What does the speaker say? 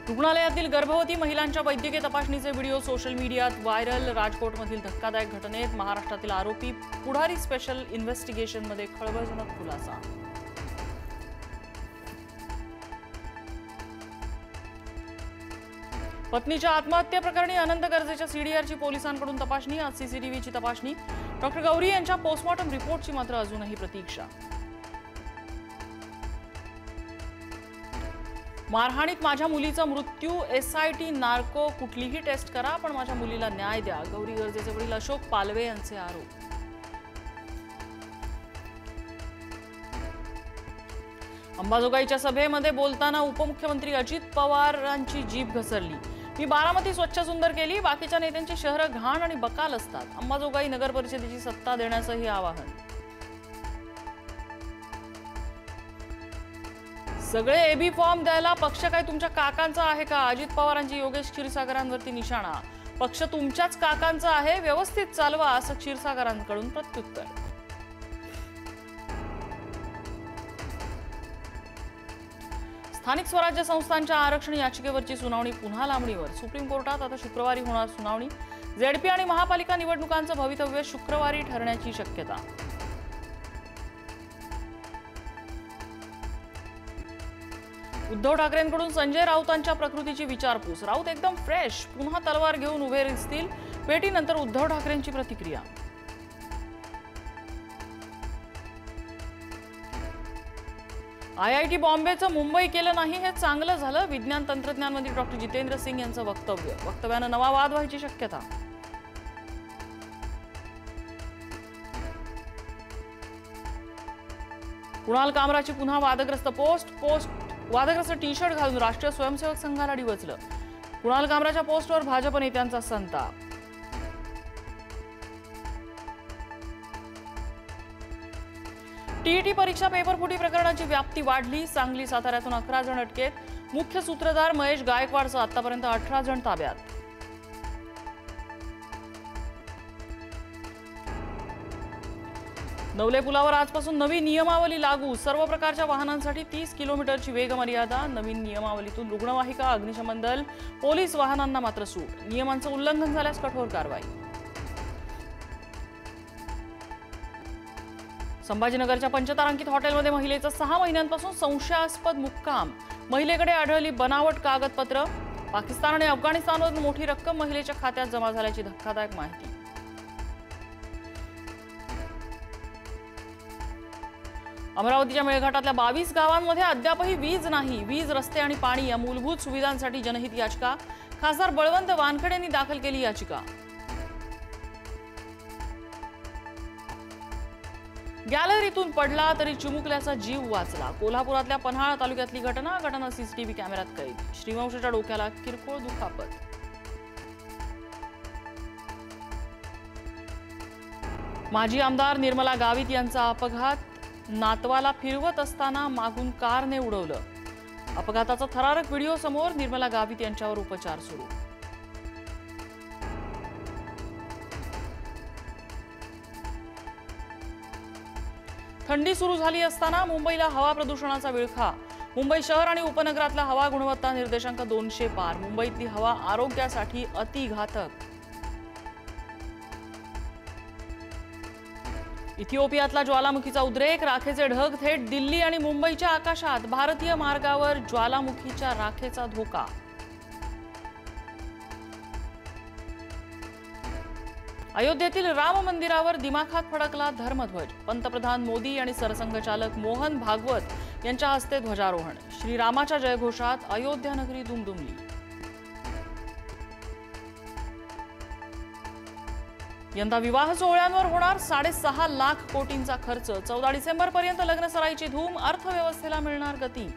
रुग्णालयातील गर्भवती महिलांच्या वैद्यकीय तपासणीचे व्हिडिओ सोशल मीडियात व्हायरल। राजकोटमधील धक्कादायक घटनेत महाराष्ट्रातील आरोपी पुढारी स्पेशल इन्व्हेस्टिगेशनमध्ये खळबळजनक खुलासा। पत्नीच्या आत्महत्या प्रकरणी अनंत गरजेच्या सीडीआरची पोलिसांकडून तपासणी। आज सीसीटीव्हीची तपासणी। डॉक्टर गौरी यांच्या पोस्टमॉर्टम रिपोर्टची मात्र अजूनही प्रतीक्षा। मारहाणीत माझ्या मुलीचा मृत्यू, एसआयटी नार्को कुठलीही टेस्ट करा पण माझ्या मुलीला न्याय द्या, गौरी गर्जेचे वडील अशोक पालवे यांचे आरोप। अंबाजोगाईच्या सभेमध्ये बोलताना उपमुख्यमंत्री अजित पवारांची जीभ घसरली। मी बारामती स्वच्छ सुंदर केली, बाकीच्या नेत्यांची शहरं घाण आणि बकाल असतात। अंबाजोगाई नगर परिषदेची सत्ता देण्याचंही आवाहन। सगळे एबी फॉर्म द्यायला पक्ष काय तुमच्या काकांचा आहे का? अजित पवारांची योगेश क्षीरसागरांवरती निशाणा। पक्ष तुमच्याच काकांचा आहे, व्यवस्थित चालवा असं क्षीरसागरांकडून प्रत्युत्तर। स्थानिक स्वराज्य संस्थांच्या आरक्षण याचिकेवरची सुनावणी पुन्हा लांबणीवर। सुप्रीम कोर्टात आता शुक्रवारी होणार सुनावणी। जेडपी आणि महापालिका निवडणुकांचं भवितव्य शुक्रवारी ठरण्याची शक्यता। उद्धव ठाकरेंकडून संजय राऊतांच्या प्रकृतीची विचारपूस। राऊत एकदम फ्रेश, पुन्हा तलवार घेऊन उभे दिसतील। भेटीनंतर उद्धव ठाकरेंची प्रतिक्रिया। आयआयटी बॉम्बेचं मुंबई केलं नाही हे चांगलं झालं, विज्ञान तंत्रज्ञान मंत्री डॉक्टर जितेंद्र सिंग यांचं वक्तव्य। वक्तव्यानं नवा वाद व्हायची शक्यता। कुणाल कामराची पुन्हा वादग्रस्त पोस्ट वादग्रस्त टी शर्ट घालून राष्ट्रीय स्वयंसेवक संघाला डिवचलं। कुणाल कामराच्या पोस्टवर भाजप नेत्यांचा संताप। टीईटी परीक्षा पेपरफुटी प्रकरणाची व्याप्ती वाढली। सांगली साताऱ्यातून 11 जण अटकेत। मुख्य सूत्रधार महेश गायकवाडसह आतापर्यंत 18 जण ताब्यात। नवले पुलावर आजपासून नवी नियमावली लागू। सर्व प्रकारच्या वाहनांसाठी 30 किलोमीटरची वेगमर्यादा। नवीन नियमावलीतून रुग्णवाहिका, अग्निशमन दल, पोलीस वाहनांना मात्र सूट। नियमांचं उल्लंघन झाल्यास कठोर कारवाई। संभाजीनगरच्या पंचतारांकित हॉटेलमध्ये महिलेचा 6 महिन्यांपासून संशयास्पद मुक्काम। महिलेकडे आढळली बनावट कागदपत्र। पाकिस्तान आणि अफगाणिस्तानमधून मोठी रक्कम महिलेच्या खात्यात जमा झाल्याची धक्कादायक माहिती। अमरावतीच्या मेळघाटातल्या 22 गावांमध्ये अद्यापही वीज नाही। वीज, रस्ते आणि पाणी या मूलभूत सुविधांसाठी जनहित याचिका। खासदार बळवंत वानखेडे यांनी दाखल केली याचिका। गॅलरीतून पडला तरी चिमुकल्याचा जीव वाचला। कोल्हापुरातल्या पन्हाळा तालुक्यातली घटना सीसीटीव्ही कॅमेऱ्यात कैद। श्रीवंशच्या डोक्याला किरकोळ दुखापत। माजी आमदार निर्मला गावित यांचा अपघात। नातवाला फिरवत असताना मागून कारने उडवलं। अपघाताचा थरारक व्हिडिओ समोर। निर्मला गावित यांच्यावर उपचार सुरू। थंडी सुरू झाली असताना मुंबईला हवा प्रदूषणाचा विळखा। मुंबई शहर आणि उपनगरातला हवा गुणवत्ता निर्देशांक 200 पार। मुंबईतली हवा आरोग्यासाठी अतिघातक। इथिओपियातला ज्वालामुखीचा उद्रेक। राखेचे ढग थेट दिल्ली आणि मुंबईच्या आकाशात। भारतीय मार्गावर ज्वालामुखीच्या राखेचा धोका। अयोध्येतील राम मंदिरावर दिमाखात फडकला धर्मध्वज। पंतप्रधान मोदी आणि सरसंघचालक मोहन भागवत यांच्या हस्ते ध्वजारोहण। श्रीरामाच्या जयघोषात अयोध्या नगरी दुमदुमली। यंदा विवाह सोहळ्यांवर होणार 6.5 लाख कोटींचा खर्च। 14 डिसेंबर पर्यंत लग्न सराईची धूम। अर्थव्यवस्थेला मिळणार गती।